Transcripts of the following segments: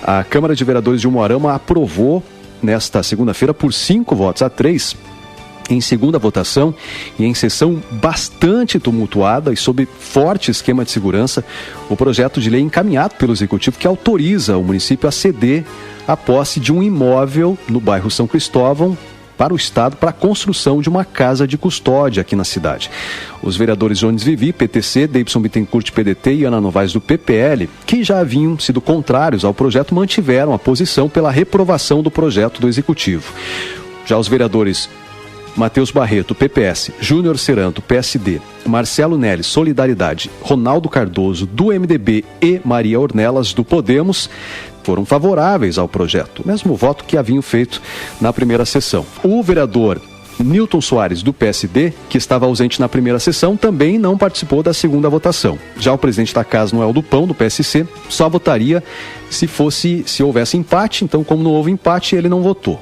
A Câmara de Vereadores de Umuarama aprovou nesta segunda-feira por 5 votos a 3, em segunda votação e em sessão bastante tumultuada e sob forte esquema de segurança, o projeto de lei encaminhado pelo Executivo que autoriza o município a ceder a posse de um imóvel no bairro São Cristóvão para o Estado para a construção de uma casa de custódia aqui na cidade. Os vereadores Jones Vivi, PTC, Deibson Bittencourt, PDT e Ana Novaes do PPL, que já haviam sido contrários ao projeto, mantiveram a posição pela reprovação do projeto do Executivo. Já os vereadores Matheus Barreto, PPS, Júnior Seranto, PSD, Marcelo Neles, Solidariedade, Ronaldo Cardoso, do MDB e Maria Ornelas, do Podemos, foram favoráveis ao projeto, o mesmo voto que haviam feito na primeira sessão. O vereador Nilton Soares, do PSD, que estava ausente na primeira sessão, também não participou da segunda votação. Já o presidente da Casa, Noel do Pão, do PSC, só votaria se houvesse empate, então como não houve empate, ele não votou.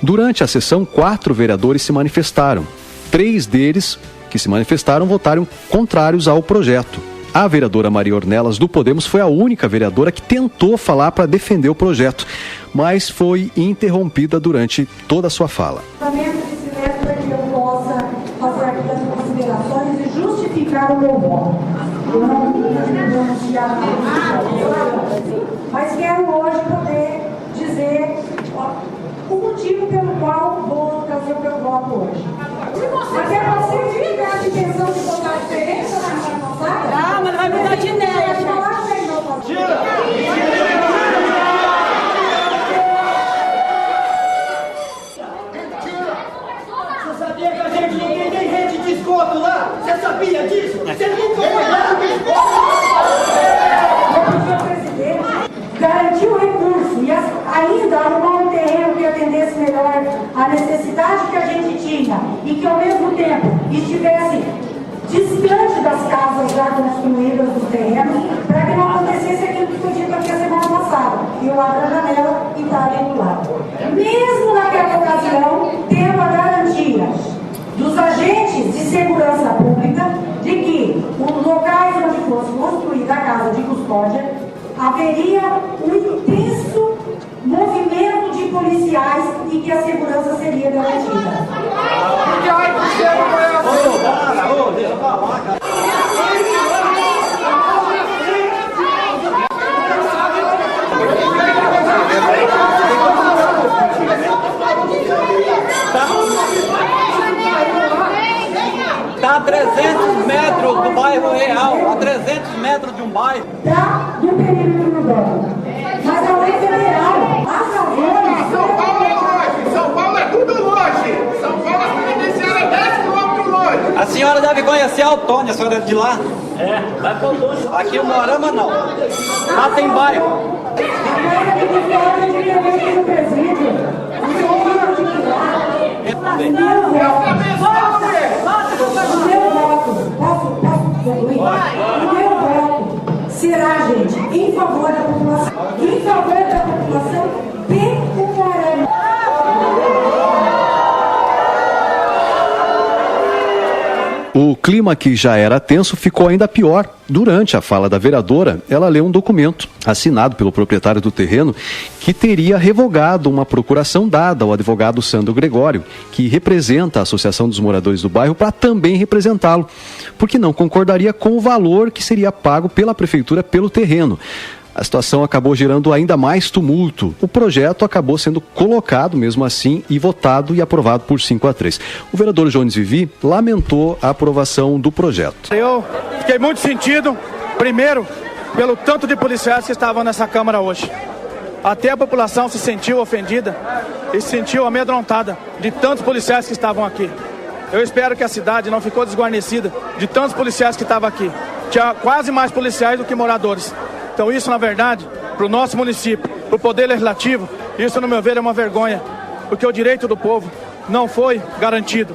Durante a sessão, 4 vereadores se manifestaram. 3 deles que se manifestaram votaram contrários ao projeto. A vereadora Maria Ornelas, do Podemos, foi a única vereadora que tentou falar para defender o projeto, mas foi interrompida durante toda a sua fala. O meu voto. Eu não denunciar mas quero hoje poder dizer o motivo pelo qual vou trazer o meu voto hoje. Até você ficar de pensão de votar diferente na semana passada? Ah, mas vai mudar de ideia. Você sabia que a gente não tem rede de esgoto lá? Você sabia disso? Você nunca foi lá no esgoto? O presidente garantiu o recurso e ainda arrumar um terreno que atendesse melhor a necessidade que a gente tinha e que ao mesmo tempo estivesse distante das casas já construídas dos terrenos, para que não acontecesse aquilo que foi dito aqui a semana passada. E eu abro a janela e está ali do lado. Mesmo naquela ocasião, tendo a garantia dos agentes de segurança pública de que os locais onde fosse construída a casa de custódia haveria um intenso movimento de policiais e que a segurança seria garantida. Está a 300 metros do bairro real, a 300 metros de um bairro. Tá do perímetro urbano. Mas a lei federal, as razões... São Paulo é longe, São Paulo é tudo longe. São Paulo é penitenciária é 10 quilômetros longe. A senhora deve conhecer a Autônia, a senhora é de lá? É, vai para Autônia. Aqui o Moarama não. Lá tem bairro. A casa de custódia de intervenção no presídio. O senhor vai articular. O meu voto, posso concluir? O meu voto será, gente, em favor da população. Em favor da população de Umuarama. O clima que já era tenso ficou ainda pior. Durante a fala da vereadora, ela leu um documento assinado pelo proprietário do terreno que teria revogado uma procuração dada ao advogado Sandro Gregório, que representa a Associação dos Moradores do Bairro, para também representá-lo, porque não concordaria com o valor que seria pago pela prefeitura pelo terreno. A situação acabou gerando ainda mais tumulto. O projeto acabou sendo colocado mesmo assim e votado e aprovado por 5-3. O vereador Jones Vivi lamentou a aprovação do projeto. Eu fiquei muito sentido, primeiro, pelo tanto de policiais que estavam nessa Câmara hoje. Até a população se sentiu ofendida e se sentiu amedrontada de tantos policiais que estavam aqui. Eu espero que a cidade não ficou desguarnecida de tantos policiais que estavam aqui. Tinha quase mais policiais do que moradores. Então isso, na verdade, para o nosso município, para o Poder Legislativo, isso, no meu ver, é uma vergonha, porque o direito do povo não foi garantido.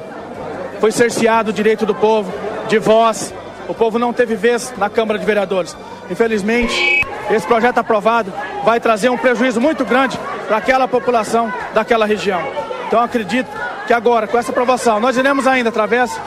Foi cerceado o direito do povo, de voz. O povo não teve vez na Câmara de Vereadores. Infelizmente, esse projeto aprovado vai trazer um prejuízo muito grande para aquela população daquela região. Então, acredito que agora, com essa aprovação, nós iremos ainda, através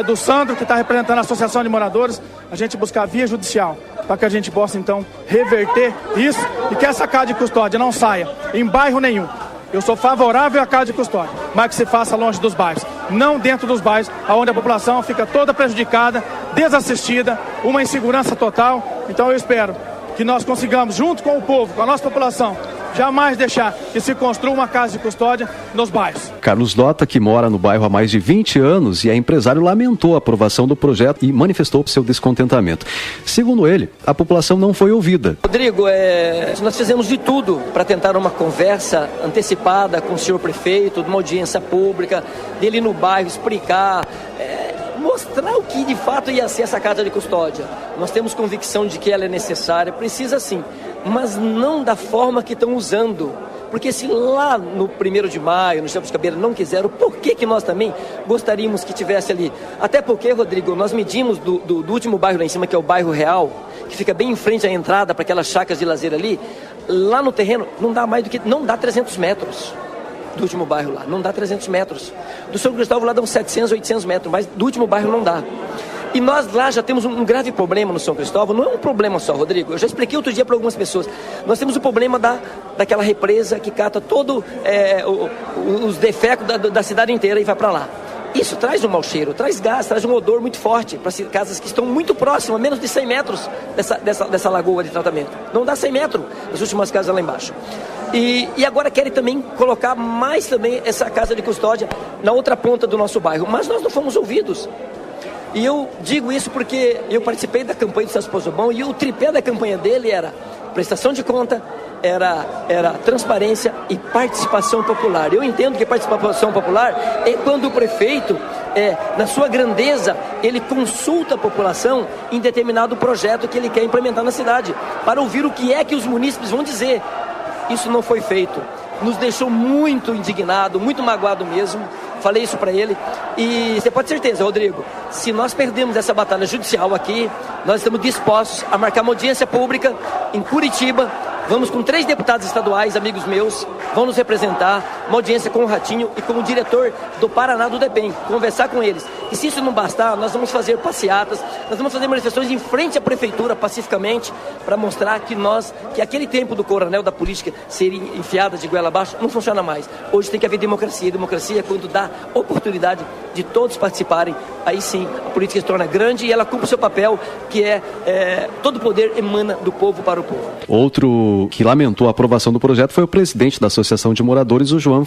do Sandro, que está representando a Associação de Moradores, a gente buscar via judicial, para que a gente possa então reverter isso e que essa casa de custódia não saia em bairro nenhum. Eu sou favorável à casa de custódia, mas que se faça longe dos bairros, não dentro dos bairros, onde a população fica toda prejudicada, desassistida, uma insegurança total. Então eu espero que nós consigamos, junto com o povo, com a nossa população, jamais deixar que se construa uma casa de custódia nos bairros. Carlos Dota, que mora no bairro há mais de 20 anos e é empresário, lamentou a aprovação do projeto e manifestou seu descontentamento. Segundo ele, a população não foi ouvida. Rodrigo, nós fizemos de tudo para tentar uma conversa antecipada com o senhor prefeito, de uma audiência pública, dele no bairro explicar, mostrar o que de fato ia ser essa casa de custódia. Nós temos convicção de que ela é necessária, precisa sim, mas não da forma que estão usando. Porque se lá no 1º de maio, no Jabuticabeiras, não quiseram, por que nós também gostaríamos que tivesse ali? Até porque, Rodrigo, nós medimos do último bairro lá em cima, que é o bairro Real, que fica bem em frente à entrada para aquelas chácaras de lazer ali, lá no terreno não dá mais do que, não dá 300 metros. Do último bairro lá, não dá 300 metros. Do São Cristóvão lá dá uns 700, 800 metros, mas do último bairro não dá. E nós lá já temos um grave problema no São Cristóvão. Não é um problema só, Rodrigo. Eu já expliquei outro dia para algumas pessoas. Nós temos o problema daquela represa que cata todo os defecos da cidade inteira e vai para lá. Isso traz um mau cheiro, traz gás, traz um odor muito forte para casas que estão muito próximas, menos de 100 metros dessa lagoa de tratamento. Não dá 100 metros das últimas casas lá embaixo. E agora querem também colocar mais também essa casa de custódia na outra ponta do nosso bairro. Mas nós não fomos ouvidos. E eu digo isso porque eu participei da campanha do Celso Pozzobon e o tripé da campanha dele era prestação de conta, era transparência e participação popular. Eu entendo que participação popular é quando o prefeito, na sua grandeza, ele consulta a população em determinado projeto que ele quer implementar na cidade, para ouvir o que é que os munícipes vão dizer. Isso não foi feito. Nos deixou muito indignado, muito magoado mesmo. Falei isso para ele. E você pode ter certeza, Rodrigo, se nós perdemos essa batalha judicial aqui, nós estamos dispostos a marcar uma audiência pública em Curitiba. Vamos com 3 deputados estaduais, amigos meus, vão nos representar, uma audiência com o Ratinho e com o diretor do Paraná do DEPEN, conversar com eles. E se isso não bastar, nós vamos fazer passeatas, nós vamos fazer manifestações em frente à prefeitura, pacificamente, para mostrar que aquele tempo do coronel da política seria enfiada de goela abaixo, não funciona mais. Hoje tem que haver democracia. Democracia é quando dá oportunidade de todos participarem. Aí sim, a política se torna grande e ela cumpre o seu papel, que todo poder emana do povo para o povo. Outro que lamentou a aprovação do projeto foi o presidente da Associação de Moradores, o Jean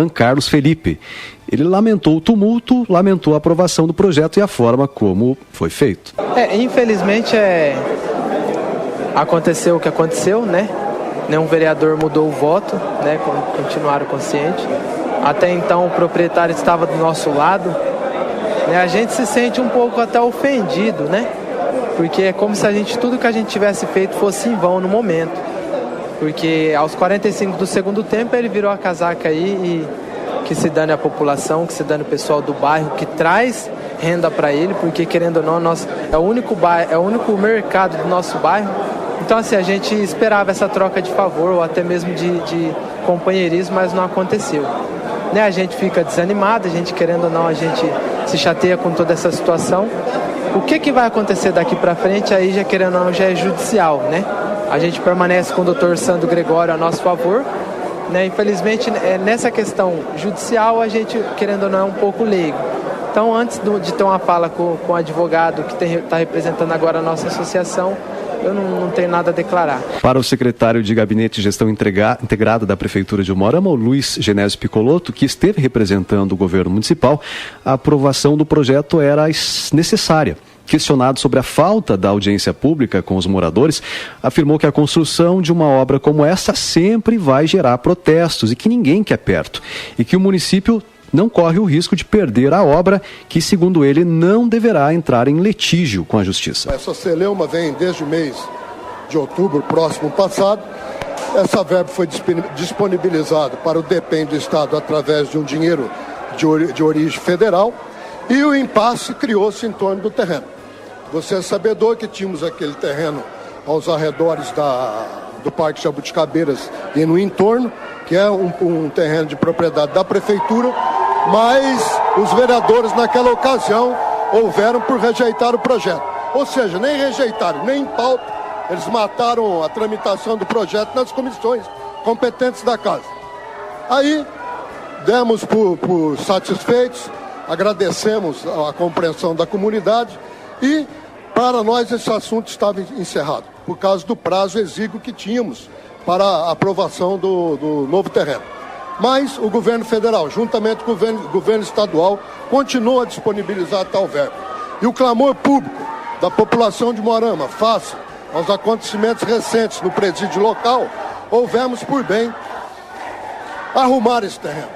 Carlos Felipe. Ele lamentou o tumulto, lamentou a aprovação do projeto e a forma como foi feito. Infelizmente aconteceu o que aconteceu, né? Nenhum vereador mudou o voto, né? Continuaram conscientes. Até então o proprietário estava do nosso lado, né? A gente se sente um pouco até ofendido, né? Porque é como se tudo que a gente tivesse feito fosse em vão no momento. Porque aos 45 do segundo tempo ele virou a casaca aí e que se dane a população, que se dane o pessoal do bairro, que traz renda para ele, porque querendo ou não, é o único mercado do nosso bairro. Então assim, a gente esperava essa troca de favor ou até mesmo de companheirismo, mas não aconteceu. Né? A gente fica desanimado, a gente querendo ou não, a gente se chateia com toda essa situação. O que vai acontecer daqui para frente, aí já querendo ou não, já é judicial, né? A gente permanece com o Dr. Sandro Gregório a nosso favor, né? Infelizmente, nessa questão judicial, a gente, querendo ou não, é um pouco leigo. Então, antes de ter uma fala com o advogado que está representando agora a nossa associação, eu não tenho nada a declarar. Para o secretário de Gabinete de Gestão Integrada da Prefeitura de Umuarama, o Luiz Genésio Piccolotto, que esteve representando o governo municipal, a aprovação do projeto era necessária. Questionado sobre a falta da audiência pública com os moradores, afirmou que a construção de uma obra como essa sempre vai gerar protestos e que ninguém quer perto, e que o município não corre o risco de perder a obra, que, segundo ele, não deverá entrar em litígio com a Justiça. Essa celeuma vem desde o mês de outubro próximo passado. Essa verba foi disponibilizada para o DEPEN do Estado através de um dinheiro de origem federal e o impasse criou-se em torno do terreno. Você é sabedor que tínhamos aquele terreno aos arredores do Parque Jabuticabeiras e no entorno, que é um terreno de propriedade da Prefeitura, mas os vereadores naquela ocasião houveram por rejeitar o projeto. Ou seja, nem rejeitaram, nem em pauta, eles mataram a tramitação do projeto nas comissões competentes da casa. Aí, demos por satisfeitos, agradecemos a compreensão da comunidade e, para nós, esse assunto estava encerrado, por causa do prazo exíguo que tínhamos para a aprovação do novo terreno. Mas o governo federal, juntamente com o governo estadual, continua a disponibilizar tal verba. E o clamor público da população de Moarama, face aos acontecimentos recentes no presídio local, houvemos por bem arrumar esse terreno.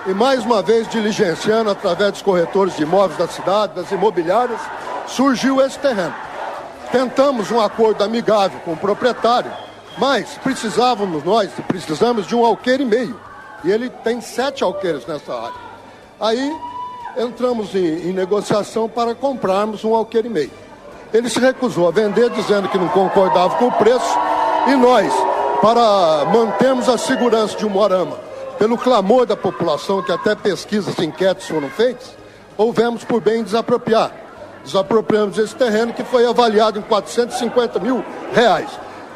E mais uma vez, diligenciando através dos corretores de imóveis da cidade, das imobiliárias, surgiu esse terreno. Tentamos um acordo amigável com o proprietário, mas precisamos de um alqueire e meio. E ele tem 7 alqueires nessa área. Aí entramos em negociação para comprarmos um alqueire e meio. Ele se recusou a vender, dizendo que não concordava com o preço. E nós, para mantermos a segurança de Umuarama, pelo clamor da população, que até pesquisas, enquetes foram feitas, houvemos por bem desapropriar. Desapropriamos esse terreno, que foi avaliado em R$450 mil.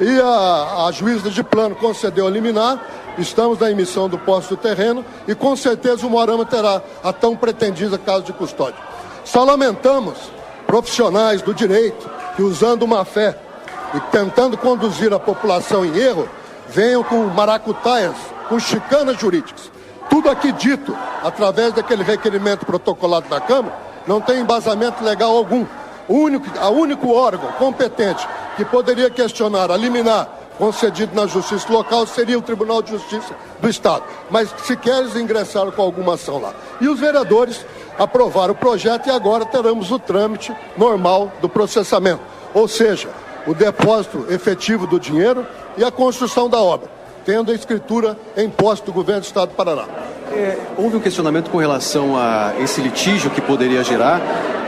E a juíza de plano concedeu a liminar. Estamos na emissão do posse do terreno e com certeza o Umuarama terá a tão pretendida casa de custódia. Só lamentamos profissionais do direito que, usando má fé e tentando conduzir a população em erro, venham com maracutaias, com chicanas jurídicas. Tudo aqui dito através daquele requerimento protocolado da Câmara não tem embasamento legal algum. O único órgão competente que poderia questionar a liminar concedido na justiça local seria o Tribunal de Justiça do Estado. Mas sequer eles ingressaram com alguma ação lá. E os vereadores aprovaram o projeto e agora teremos o trâmite normal do processamento. Ou seja, o depósito efetivo do dinheiro e a construção da obra, tendo a escritura em posse do Governo do Estado do Paraná. Houve um questionamento com relação a esse litígio que poderia gerar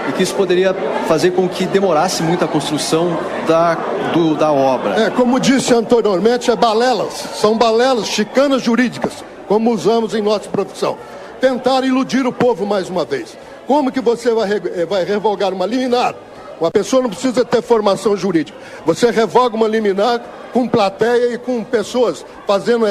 e que isso poderia fazer com que demorasse muito a construção da obra. Como disse anteriormente, são balelas, chicanas jurídicas, como usamos em nossa profissão. Tentar iludir o povo mais uma vez. Como que você vai revogar uma liminar? Uma pessoa não precisa ter formação jurídica. Você revoga uma liminar com plateia e com pessoas fazendo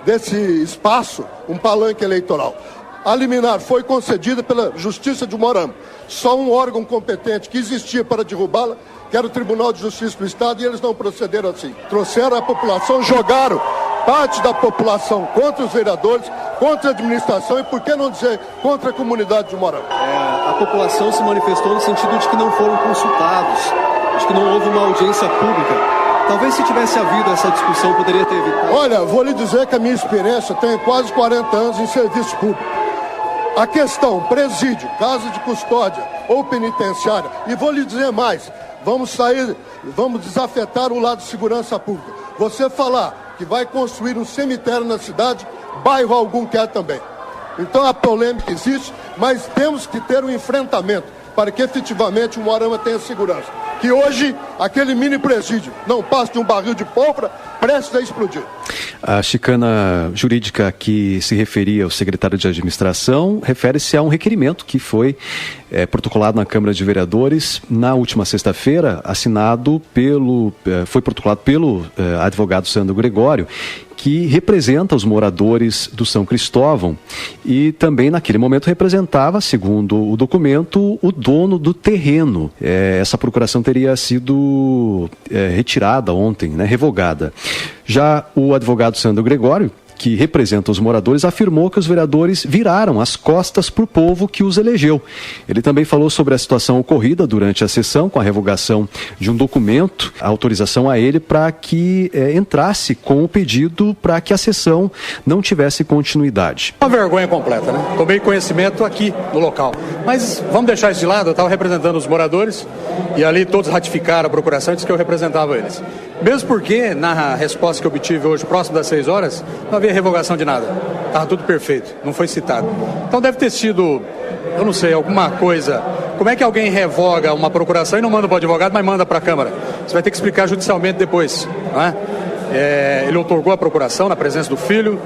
desse espaço um palanque eleitoral. A liminar foi concedida pela Justiça de Umuarama. Só um órgão competente que existia para derrubá-la, que era o Tribunal de Justiça do Estado, e eles não procederam assim. Trouxeram a população, jogaram parte da população contra os vereadores, contra a administração e, por que não dizer, contra a comunidade de Umuarama. A população se manifestou no sentido de que não foram consultados, de que não houve uma audiência pública. Talvez se tivesse havido essa discussão, poderia ter evitado. Olha, vou lhe dizer que a minha experiência tem quase 40 anos em serviço público. A questão presídio, casa de custódia ou penitenciária, e vou lhe dizer mais, vamos desafetar o lado de segurança pública. Você falar que vai construir um cemitério na cidade, bairro algum quer também. Então a polêmica existe, mas temos que ter um enfrentamento para que efetivamente o Umuarama tenha segurança. Que hoje, aquele mini presídio não passe de um barril de pólvora prestes a explodir. A chicana jurídica que se referia ao secretário de administração refere-se a um requerimento que foi protocolado na Câmara de Vereadores na última sexta-feira, foi protocolado pelo advogado Sandro Gregório, que representa os moradores do São Cristóvão e também naquele momento representava, segundo o documento, o dono do terreno. Essa procuração teria sido retirada ontem, revogada. Já o advogado Sandro Gregório, que representa os moradores, afirmou que os vereadores viraram as costas para o povo que os elegeu. Ele também falou sobre a situação ocorrida durante a sessão, com a revogação de um documento, a autorização a ele para que entrasse com o pedido para que a sessão não tivesse continuidade. Uma vergonha completa, né? Tomei conhecimento aqui no local. Mas vamos deixar isso de lado, eu estava representando os moradores e ali todos ratificaram a procuração e disse que eu representava eles. Mesmo porque, na resposta que eu obtive hoje, próximo das 6 horas, não havia revogação de nada. Estava tudo perfeito, não foi citado. Então deve ter sido, eu não sei, alguma coisa. Como é que alguém revoga uma procuração e não manda para o advogado, mas manda para a Câmara? Você vai ter que explicar judicialmente depois, não é? Ele outorgou a procuração na presença do filho,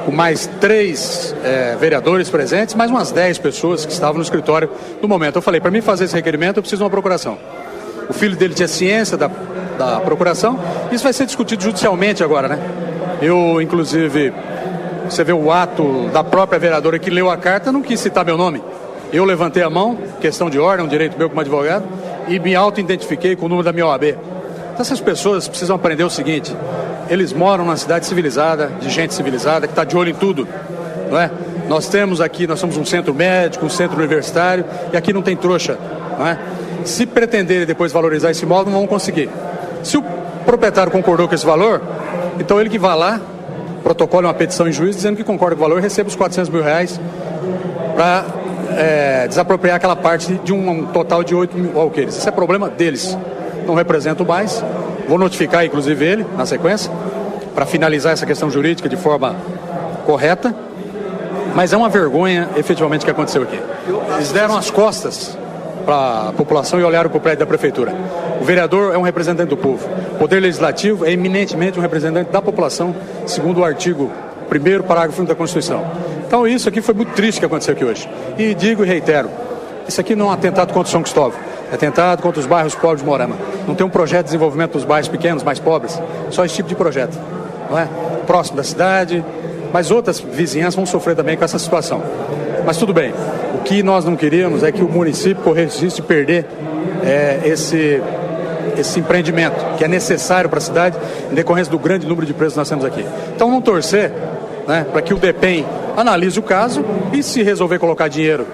com mais 3 vereadores presentes, mais umas 10 pessoas que estavam no escritório no momento. Eu falei, para mim fazer esse requerimento eu preciso de uma procuração. O filho dele tinha ciência da procuração. Isso vai ser discutido judicialmente agora, né? Eu, inclusive, você vê o ato da própria vereadora que leu a carta, não quis citar meu nome. Eu levantei a mão, questão de ordem, um direito meu como advogado, e me auto-identifiquei com o número da minha OAB. Então essas pessoas precisam aprender o seguinte: eles moram numa cidade civilizada, de gente civilizada, que está de olho em tudo, não é? Nós somos um centro médico, um centro universitário, e aqui não tem trouxa, não é? Se pretenderem depois valorizar esse imóvel, não vão conseguir. Se o proprietário concordou com esse valor, então ele que vá lá, protocole uma petição em juízo dizendo que concorda com o valor e receba os R$400 mil para desapropriar aquela parte de um total de 8 mil alqueires. Isso é problema deles. Não represento mais. Vou notificar, inclusive, ele, na sequência, para finalizar essa questão jurídica de forma correta. Mas é uma vergonha, efetivamente, o que aconteceu aqui. Eles deram as costas para a população e olharam para o prédio da prefeitura. O vereador é um representante do povo. O poder legislativo é eminentemente um representante da população, segundo o artigo 1º, parágrafo 1 da Constituição. Então isso aqui foi muito triste que aconteceu aqui hoje. E digo e reitero, isso aqui não é um atentado contra São Cristóvão, é atentado contra os bairros pobres de Moarama. Não tem um projeto de desenvolvimento dos bairros pequenos, mais pobres, só esse tipo de projeto, não é? Próximo da cidade, mas outras vizinhanças vão sofrer também com essa situação. Mas tudo bem, o que nós não queríamos é que o município corresse risco de perder esse empreendimento, que é necessário para a cidade, em decorrência do grande número de presos que nós temos aqui. Então, não torcer, né, para que o DEPEN analise o caso e, se resolver colocar dinheiro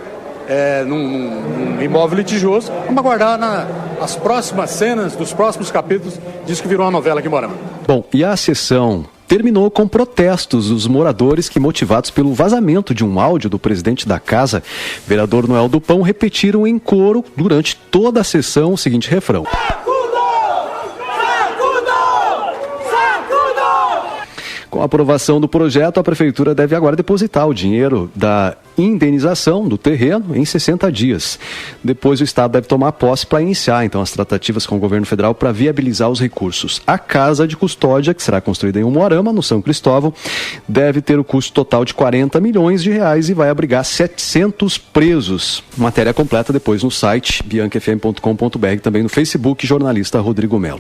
num imóvel litigioso, vamos aguardar as próximas cenas dos próximos capítulos disso que virou uma novela aqui em Moarama. Bom, e a sessão terminou com protestos dos moradores que, motivados pelo vazamento de um áudio do presidente da casa, vereador Noel do Pão, repetiram em coro durante toda a sessão o seguinte refrão: com a aprovação do projeto, a Prefeitura deve agora depositar o dinheiro da indenização do terreno em 60 dias. Depois, o Estado deve tomar posse para iniciar, então, as tratativas com o governo federal para viabilizar os recursos. A casa de custódia, que será construída em Umuarama, no São Cristóvão, deve ter o custo total de R$40 milhões e vai abrigar 700 presos. Matéria completa depois no site biancafm.com.br, também no Facebook, jornalista Rodrigo Melo.